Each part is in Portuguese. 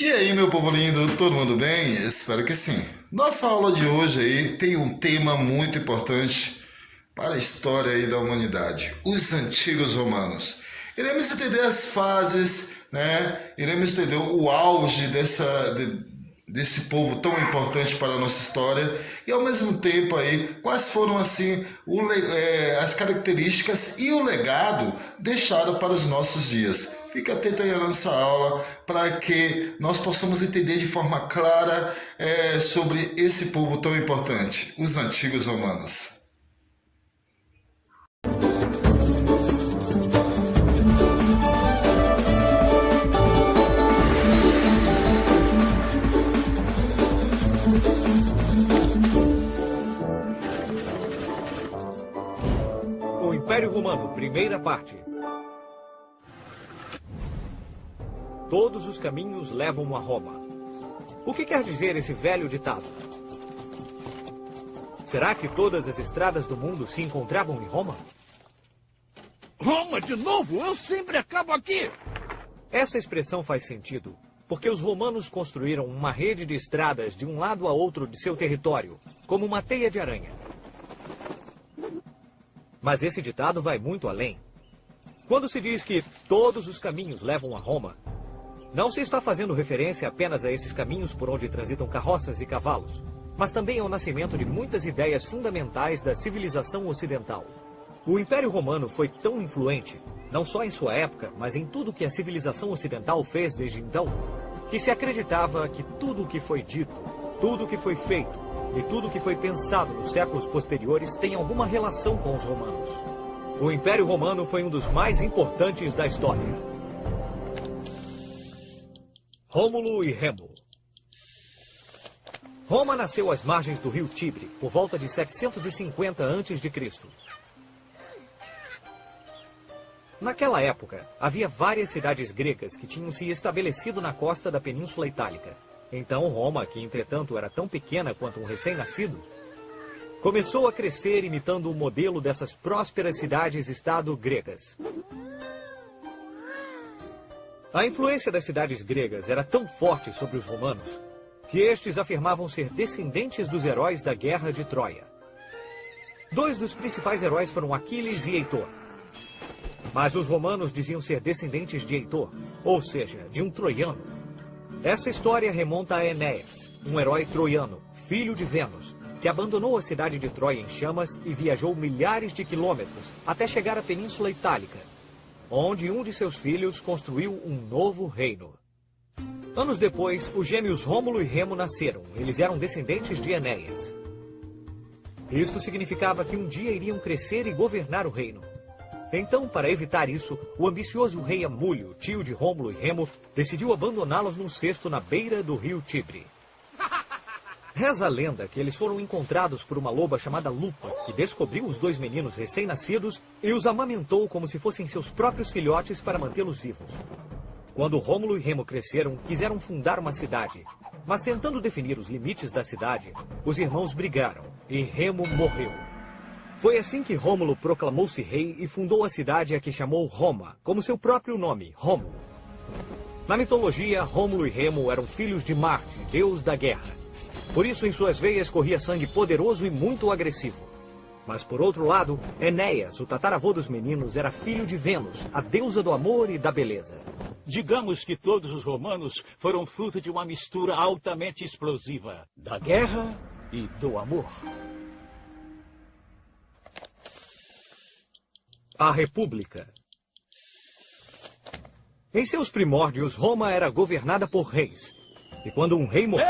E aí, meu povo lindo, todo mundo bem? Espero que sim. Nossa aula de hoje aí tem um tema muito importante para a história aí da humanidade, os antigos romanos. Iremos entender as fases, né? Iremos entender o auge desse povo tão importante para a nossa história e ao mesmo tempo aí quais foram assim as características e o legado deixado para os nossos dias. Fique atento aí à nossa aula para que nós possamos entender de forma clara sobre esse povo tão importante, os antigos romanos. O Império Romano, primeira parte. Todos os caminhos levam a Roma. O que quer dizer esse velho ditado? Será que todas as estradas do mundo se encontravam em Roma? Roma de novo? Eu sempre acabo aqui! Essa expressão faz sentido, porque os romanos construíram uma rede de estradas de um lado a outro de seu território, como uma teia de aranha. Mas esse ditado vai muito além. Quando se diz que todos os caminhos levam a Roma, não se está fazendo referência apenas a esses caminhos por onde transitam carroças e cavalos, mas também ao nascimento de muitas ideias fundamentais da civilização ocidental. O Império Romano foi tão influente, não só em sua época, mas em tudo que a civilização ocidental fez desde então, que se acreditava que tudo o que foi dito, tudo o que foi feito e tudo o que foi pensado nos séculos posteriores tem alguma relação com os romanos. O Império Romano foi um dos mais importantes da história. Rômulo e Remo. Roma nasceu às margens do rio Tibre, por volta de 750 a.C. Naquela época, havia várias cidades gregas que tinham se estabelecido na costa da Península Itálica. Então Roma, que entretanto era tão pequena quanto um recém-nascido, começou a crescer imitando o modelo dessas prósperas cidades-estado gregas. A influência das cidades gregas era tão forte sobre os romanos que estes afirmavam ser descendentes dos heróis da Guerra de Troia. Dois dos principais heróis foram Aquiles e Heitor. Mas os romanos diziam ser descendentes de Heitor, ou seja, de um troiano. Essa história remonta a Enéas, um herói troiano, filho de Vênus, que abandonou a cidade de Troia em chamas e viajou milhares de quilômetros até chegar à Península Itálica, onde um de seus filhos construiu um novo reino. Anos depois, os gêmeos Rômulo e Remo nasceram. Eles eram descendentes de Enéas. Isto significava que um dia iriam crescer e governar o reino. Então, para evitar isso, o ambicioso rei Amúlio, tio de Rômulo e Remo, decidiu abandoná-los num cesto na beira do rio Tibre. Reza a lenda que eles foram encontrados por uma loba chamada Lupa, que descobriu os dois meninos recém-nascidos e os amamentou como se fossem seus próprios filhotes para mantê-los vivos. Quando Rômulo e Remo cresceram, quiseram fundar uma cidade. Mas tentando definir os limites da cidade, os irmãos brigaram e Remo morreu. Foi assim que Rômulo proclamou-se rei e fundou a cidade a que chamou Roma, como seu próprio nome, Rômulo. Na mitologia, Rômulo e Remo eram filhos de Marte, deus da guerra. Por isso, em suas veias corria sangue poderoso e muito agressivo. Mas, por outro lado, Enéas, o tataravô dos meninos, era filho de Vênus, a deusa do amor e da beleza. Digamos que todos os romanos foram fruto de uma mistura altamente explosiva da guerra e do amor. A República. Em seus primórdios, Roma era governada por reis. E quando um rei morria,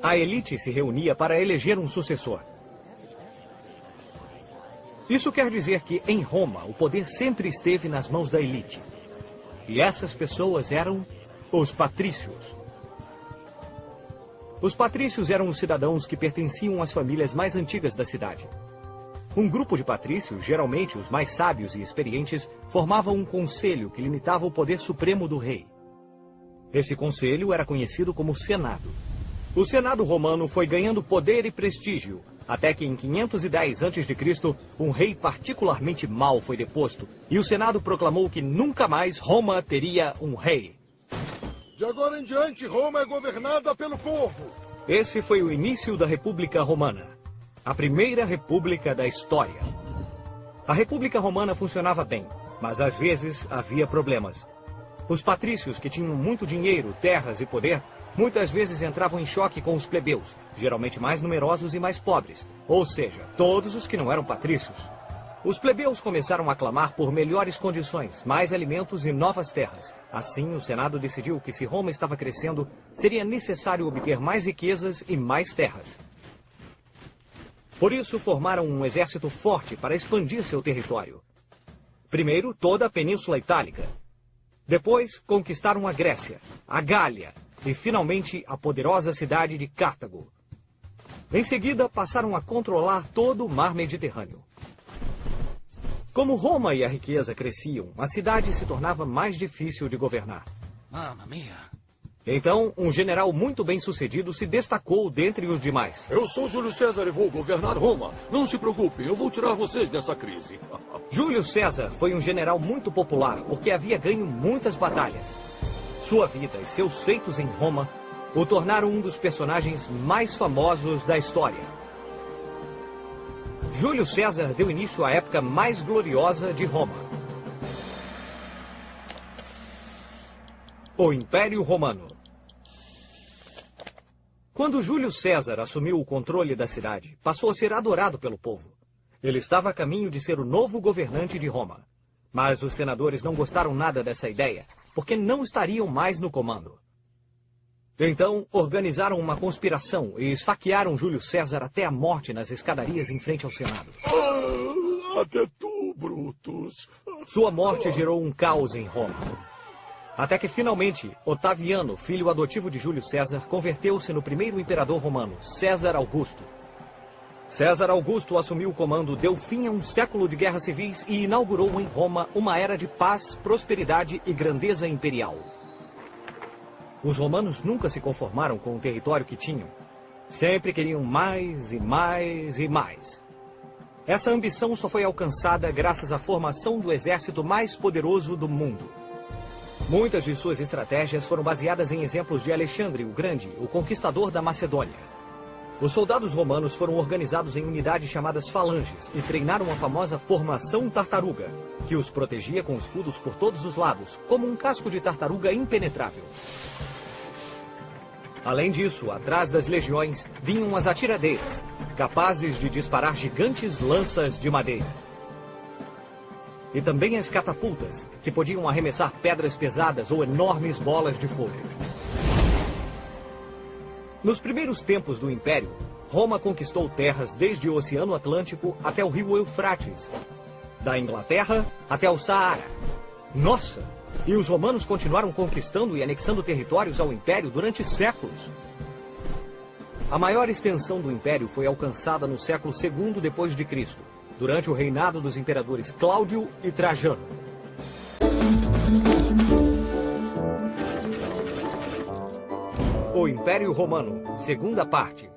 a elite se reunia para eleger um sucessor. Isso quer dizer que, em Roma, o poder sempre esteve nas mãos da elite. E essas pessoas eram os patrícios. Os patrícios eram os cidadãos que pertenciam às famílias mais antigas da cidade. Um grupo de patrícios, geralmente os mais sábios e experientes, formava um conselho que limitava o poder supremo do rei. Esse conselho era conhecido como Senado. O Senado romano foi ganhando poder e prestígio, até que em 510 a.C., um rei particularmente mau foi deposto, e o Senado proclamou que nunca mais Roma teria um rei. De agora em diante, Roma é governada pelo povo. Esse foi o início da República Romana, a primeira república da história. A República Romana funcionava bem, mas às vezes havia problemas. Os patrícios, que tinham muito dinheiro, terras e poder, muitas vezes entravam em choque com os plebeus, geralmente mais numerosos e mais pobres, ou seja, todos os que não eram patrícios. Os plebeus começaram a clamar por melhores condições, mais alimentos e novas terras. Assim, o Senado decidiu que se Roma estava crescendo, seria necessário obter mais riquezas e mais terras. Por isso, formaram um exército forte para expandir seu território. Primeiro, toda a Península Itálica. Depois, conquistaram a Grécia, a Gália e, finalmente, a poderosa cidade de Cartago. Em seguida, passaram a controlar todo o mar Mediterrâneo. Como Roma e a riqueza cresciam, a cidade se tornava mais difícil de governar. Mamma mia. Então, um general muito bem-sucedido se destacou dentre os demais. Eu sou Júlio César e vou governar Roma. Não se preocupem, eu vou tirar vocês dessa crise. Júlio César foi um general muito popular porque havia ganho muitas batalhas. Sua vida e seus feitos em Roma o tornaram um dos personagens mais famosos da história. Júlio César deu início à época mais gloriosa de Roma. O Império Romano. Quando Júlio César assumiu o controle da cidade, passou a ser adorado pelo povo. Ele estava a caminho de ser o novo governante de Roma. Mas os senadores não gostaram nada dessa ideia, porque não estariam mais no comando. Então, organizaram uma conspiração e esfaquearam Júlio César até a morte nas escadarias em frente ao Senado. Até tu, Brutus. Sua morte gerou um caos em Roma. Até que, finalmente, Otaviano, filho adotivo de Júlio César, converteu-se no primeiro imperador romano, César Augusto. César Augusto assumiu o comando, deu fim a um século de guerras civis e inaugurou em Roma uma era de paz, prosperidade e grandeza imperial. Os romanos nunca se conformaram com o território que tinham. Sempre queriam mais e mais e mais. Essa ambição só foi alcançada graças à formação do exército mais poderoso do mundo. Muitas de suas estratégias foram baseadas em exemplos de Alexandre o Grande, o conquistador da Macedônia. Os soldados romanos foram organizados em unidades chamadas falanges e treinaram a famosa formação tartaruga, que os protegia com escudos por todos os lados, como um casco de tartaruga impenetrável. Além disso, atrás das legiões vinham as atiradeiras, capazes de disparar gigantes lanças de madeira. E também as catapultas, que podiam arremessar pedras pesadas ou enormes bolas de fogo. Nos primeiros tempos do Império, Roma conquistou terras desde o Oceano Atlântico até o rio Eufrates, da Inglaterra até o Saara. Nossa! E os romanos continuaram conquistando e anexando territórios ao Império durante séculos. A maior extensão do Império foi alcançada no século II depois de Cristo, durante o reinado dos imperadores Cláudio e Trajano. O Império Romano, segunda parte.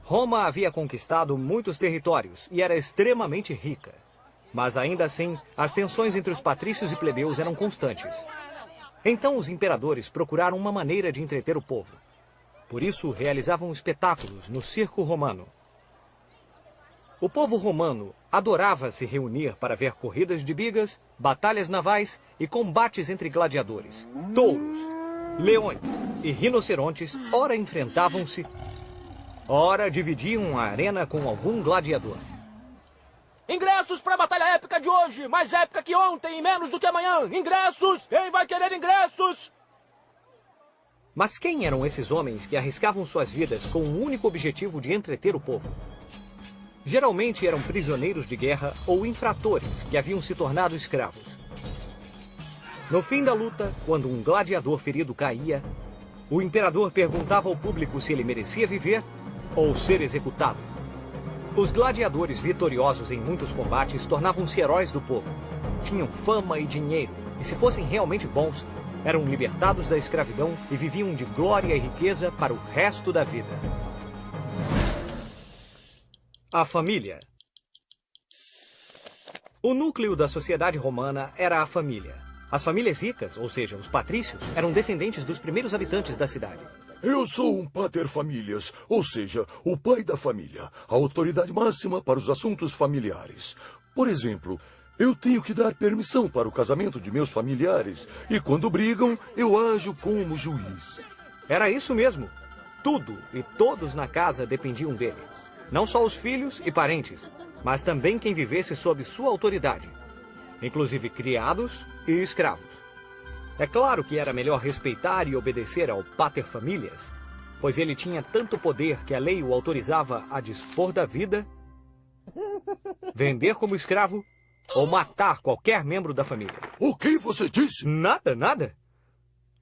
Roma havia conquistado muitos territórios e era extremamente rica. Mas ainda assim, as tensões entre os patrícios e plebeus eram constantes. Então os imperadores procuraram uma maneira de entreter o povo. Por isso, realizavam espetáculos no circo romano. O povo romano adorava se reunir para ver corridas de bigas, batalhas navais e combates entre gladiadores. Touros, leões e rinocerontes ora enfrentavam-se, ora dividiam a arena com algum gladiador. Ingressos para a batalha épica de hoje! Mais épica que ontem e menos do que amanhã! Ingressos! Quem vai querer ingressos? Mas quem eram esses homens que arriscavam suas vidas com o único objetivo de entreter o povo? Geralmente eram prisioneiros de guerra ou infratores que haviam se tornado escravos. No fim da luta, quando um gladiador ferido caía, o imperador perguntava ao público se ele merecia viver ou ser executado. Os gladiadores vitoriosos em muitos combates tornavam-se heróis do povo. Tinham fama e dinheiro, e se fossem realmente bons, eram libertados da escravidão e viviam de glória e riqueza para o resto da vida. A família. O núcleo da sociedade romana era a família. As famílias ricas, ou seja, os patrícios, eram descendentes dos primeiros habitantes da cidade. Eu sou um paterfamilias, ou seja, o pai da família, a autoridade máxima para os assuntos familiares. Por exemplo, eu tenho que dar permissão para o casamento de meus familiares, e quando brigam, eu ajo como juiz. Era isso mesmo. Tudo e todos na casa dependiam dele. Não só os filhos e parentes, mas também quem vivesse sob sua autoridade, inclusive criados e escravos. É claro que era melhor respeitar e obedecer ao paterfamilias, pois ele tinha tanto poder que a lei o autorizava a dispor da vida, vender como escravo ou matar qualquer membro da família. O que você disse? Nada, nada.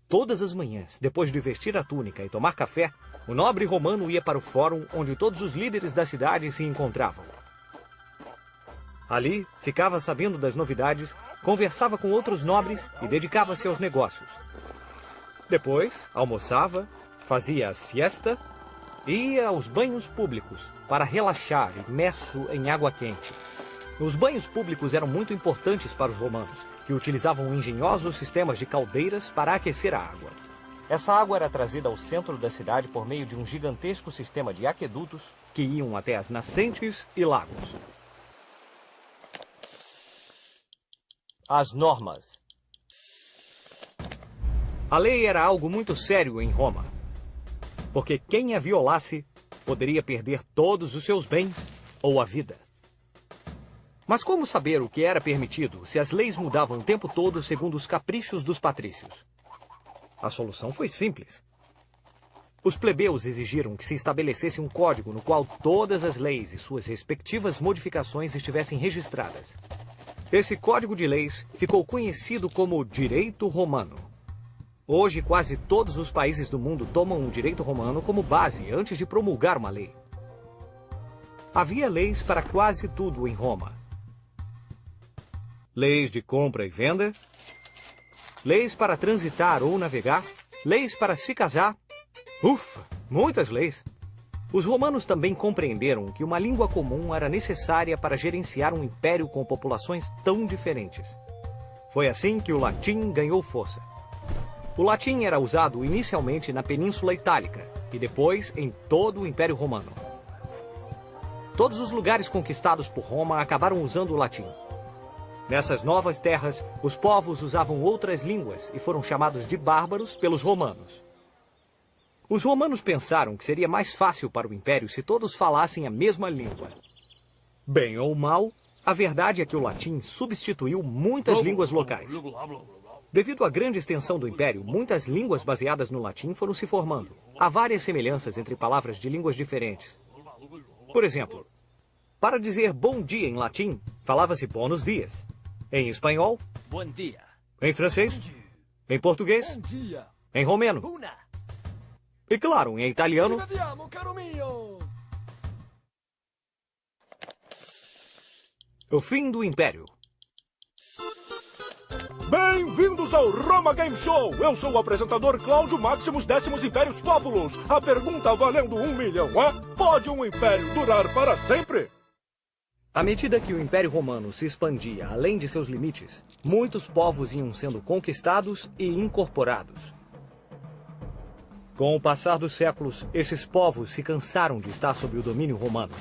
Todas as manhãs, depois de vestir a túnica e tomar café, o nobre romano ia para o fórum onde todos os líderes da cidade se encontravam. Ali, ficava sabendo das novidades, conversava com outros nobres e dedicava-se aos negócios. Depois, almoçava, fazia a siesta e ia aos banhos públicos para relaxar, imerso em água quente. Os banhos públicos eram muito importantes para os romanos, que utilizavam engenhosos sistemas de caldeiras para aquecer a água. Essa água era trazida ao centro da cidade por meio de um gigantesco sistema de aquedutos que iam até as nascentes e lagos. As normas. A lei era algo muito sério em Roma, porque quem a violasse poderia perder todos os seus bens ou a vida. Mas como saber o que era permitido se as leis mudavam o tempo todo segundo os caprichos dos patrícios? A solução foi simples. Os plebeus exigiram que se estabelecesse um código no qual todas as leis e suas respectivas modificações estivessem registradas. Esse código de leis ficou conhecido como Direito Romano. Hoje, quase todos os países do mundo tomam o direito romano como base antes de promulgar uma lei. Havia leis para quase tudo em Roma. Leis de compra e venda, leis para transitar ou navegar, leis para se casar. Ufa, muitas leis. Os romanos também compreenderam que uma língua comum era necessária para gerenciar um império com populações tão diferentes. Foi assim que o latim ganhou força. O latim era usado inicialmente na Península Itálica e depois em todo o Império Romano. Todos os lugares conquistados por Roma acabaram usando o latim. Nessas novas terras, os povos usavam outras línguas e foram chamados de bárbaros pelos romanos. Os romanos pensaram que seria mais fácil para o império se todos falassem a mesma língua. Bem ou mal, a verdade é que o latim substituiu muitas línguas locais. Devido à grande extensão do império, muitas línguas baseadas no latim foram se formando. Há várias semelhanças entre palavras de línguas diferentes. Por exemplo, para dizer bom dia em latim, falava-se buenos dias. Em espanhol, Bom dia. em francês, em português, Bom dia. em romeno. Una. E claro, em italiano. Vediamo, caro mio. O fim do Império. Bem-vindos ao Roma Game Show! Eu sou o apresentador Cláudio Maximus Décimos Impérios Fábulos. A pergunta valendo 1 milhão é: pode um império durar para sempre? À medida que o Império Romano se expandia além de seus limites, muitos povos iam sendo conquistados e incorporados. Com o passar dos séculos, esses povos se cansaram de estar sob o domínio romano.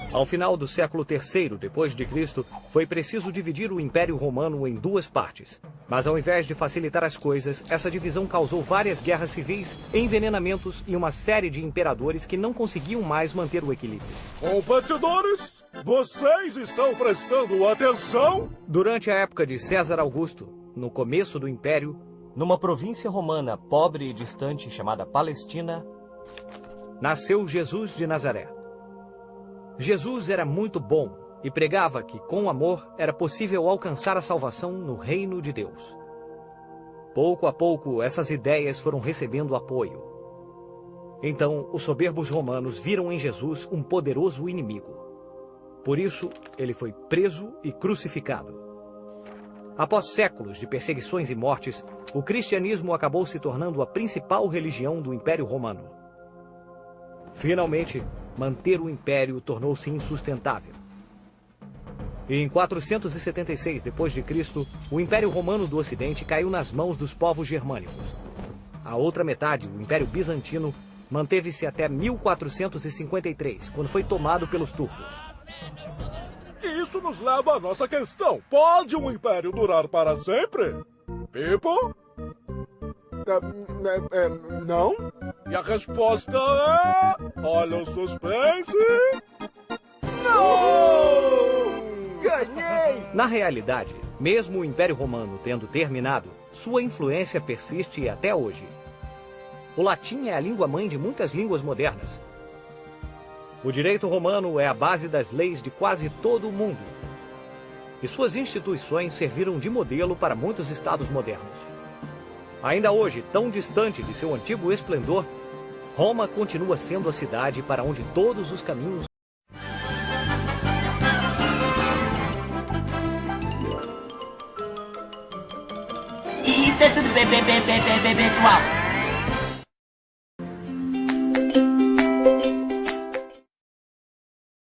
Ao final do século III d.C., foi preciso dividir o Império Romano em duas partes. Mas ao invés de facilitar as coisas, essa divisão causou várias guerras civis, envenenamentos e uma série de imperadores que não conseguiam mais manter o equilíbrio. Competidores, vocês estão prestando atenção? Durante a época de César Augusto, no começo do Império, numa província romana pobre e distante chamada Palestina, nasceu Jesus de Nazaré. Jesus era muito bom e pregava que, com amor, era possível alcançar a salvação no reino de Deus. Pouco a pouco, essas ideias foram recebendo apoio. Então, os soberbos romanos viram em Jesus um poderoso inimigo. Por isso, ele foi preso e crucificado. Após séculos de perseguições e mortes, o cristianismo acabou se tornando a principal religião do Império Romano. Finalmente, manter o império tornou-se insustentável. E em 476 d.C., o Império Romano do Ocidente caiu nas mãos dos povos germânicos. A outra metade, o Império Bizantino, manteve-se até 1453, quando foi tomado pelos turcos. Isso nos leva à nossa questão. Pode um império durar para sempre? Pipo? Não? E a resposta é... Olha o suspense... Não! Ganhei! Na realidade, mesmo o Império Romano tendo terminado, sua influência persiste até hoje. O latim é a língua-mãe de muitas línguas modernas. O direito romano é a base das leis de quase todo o mundo. E suas instituições serviram de modelo para muitos estados modernos. Ainda hoje, tão distante de seu antigo esplendor, Roma continua sendo a cidade para onde todos os caminhos... Isso é tudo bem, pessoal.